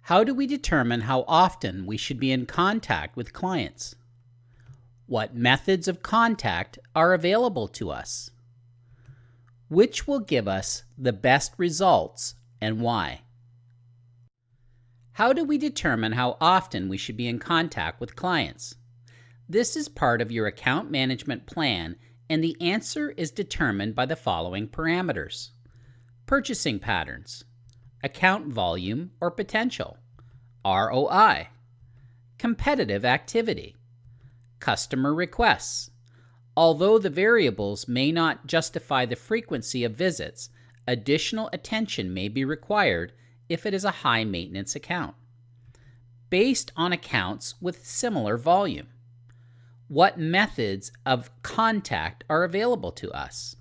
How do we determine how often we should be in contact with clients? What methods of contact are available to us? Which will give us the best results and why? How do we determine how often we should be in contact with clients? This is part of your account management plan, and the answer is determined by the following parameters: purchasing patterns, account volume or potential, ROI, competitive activity, customer requests. Although the variables may not justify the frequency of visits, additional attention may be required if it is a high-maintenance account. Based on accounts with similar volume, what methods of contact are available to us?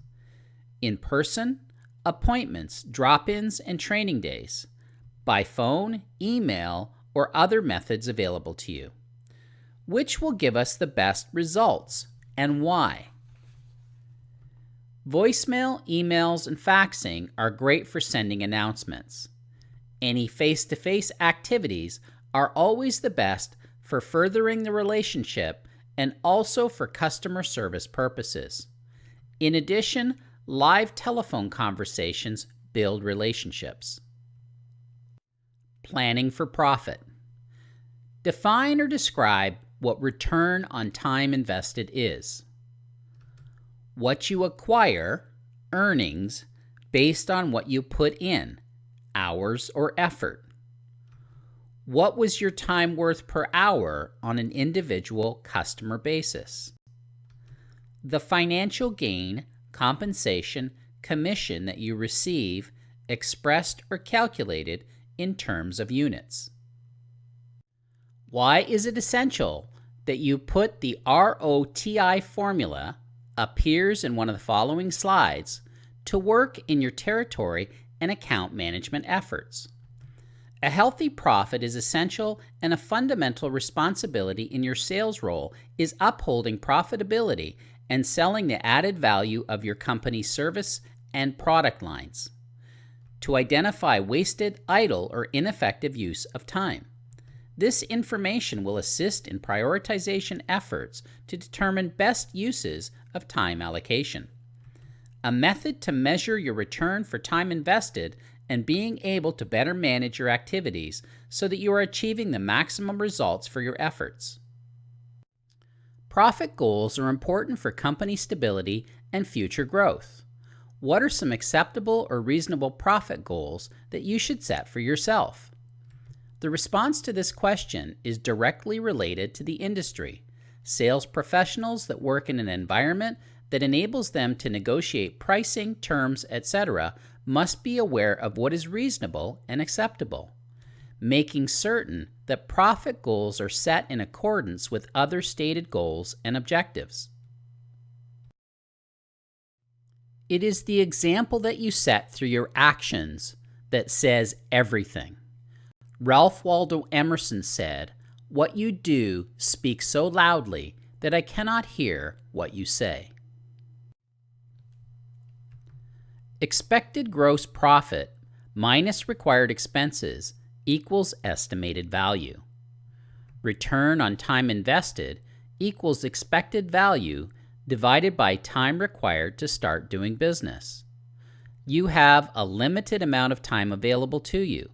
In person, appointments, drop-ins, and training days. By phone, email, or other methods available to you. Which will give us the best results and why? Voicemail, emails, and faxing are great for sending announcements. Any face-to-face activities are always the best for furthering the relationship and also for customer service purposes. In addition, live telephone conversations build relationships. Planning for profit. Define or describe what return on time invested is. What you acquire, earnings, based on what you put in, hours or effort. What was your time worth per hour on an individual customer basis? The financial gain, compensation, commission that you receive, expressed or calculated in terms of units. Why is it essential that you put the ROTI formula, appears in one of the following slides, to work in your territory and account management efforts? A healthy profit is essential, and a fundamental responsibility in your sales role is upholding profitability and selling the added value of your company's service and product lines. To identify wasted, idle, or ineffective use of time. This information will assist in prioritization efforts to determine best uses of time allocation. A method to measure your return for time invested and being able to better manage your activities so that you are achieving the maximum results for your efforts. Profit goals are important for company stability and future growth. What are some acceptable or reasonable profit goals that you should set for yourself? The response to this question is directly related to the industry. Sales professionals that work in an environment that enables them to negotiate pricing, terms, etc., must be aware of what is reasonable and acceptable, making certain that profit goals are set in accordance with other stated goals and objectives. It is the example that you set through your actions that says everything. Ralph Waldo Emerson said, "What you do speaks so loudly that I cannot hear what you say." Expected gross profit minus required expenses equals estimated value. Return on time invested equals expected value divided by time required to start doing business. You have a limited amount of time available to you.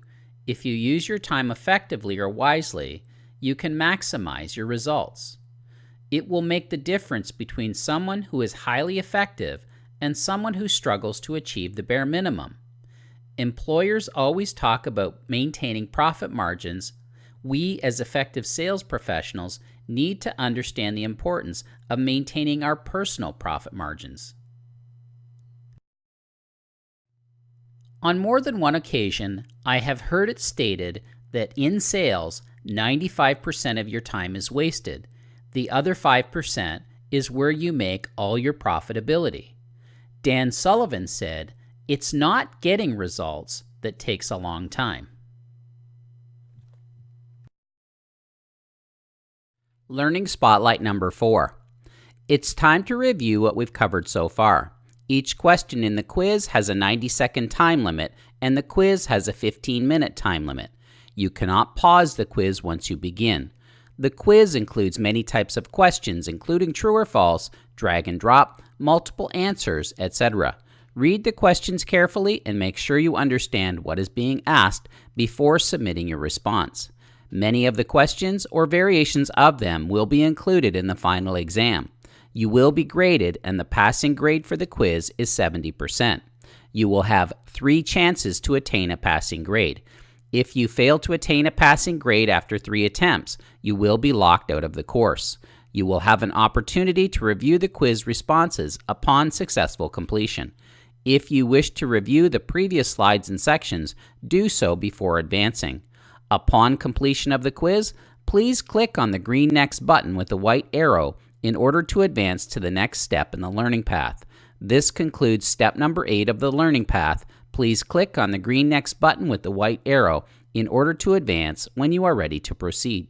If you use your time effectively or wisely, you can maximize your results. It will make the difference between someone who is highly effective and someone who struggles to achieve the bare minimum. Employers always talk about maintaining profit margins. We, as effective sales professionals, need to understand the importance of maintaining our personal profit margins. On more than one occasion, I have heard it stated that in sales, 95% of your time is wasted. The other 5% is where you make all your profitability. Dan Sullivan said, "It's not getting results that takes a long time." Learning Spotlight number 4. It's time to review what we've covered so far. Each question in the quiz has a 90-second time limit, and the quiz has a 15-minute time limit. You cannot pause the quiz once you begin. The quiz includes many types of questions, including true or false, drag and drop, multiple answers, etc. Read the questions carefully and make sure you understand what is being asked before submitting your response. Many of the questions or variations of them will be included in the final exam. You will be graded, and the passing grade for the quiz is 70%. You will have 3 chances to attain a passing grade. If you fail to attain a passing grade after 3 attempts, you will be locked out of the course. You will have an opportunity to review the quiz responses upon successful completion. If you wish to review the previous slides and sections, do so before advancing. Upon completion of the quiz, please click on the green Next button with the white arrow in order to advance to the next step in the learning path. This concludes step number 8 of the learning path. Please click on the green Next button with the white arrow in order to advance when you are ready to proceed.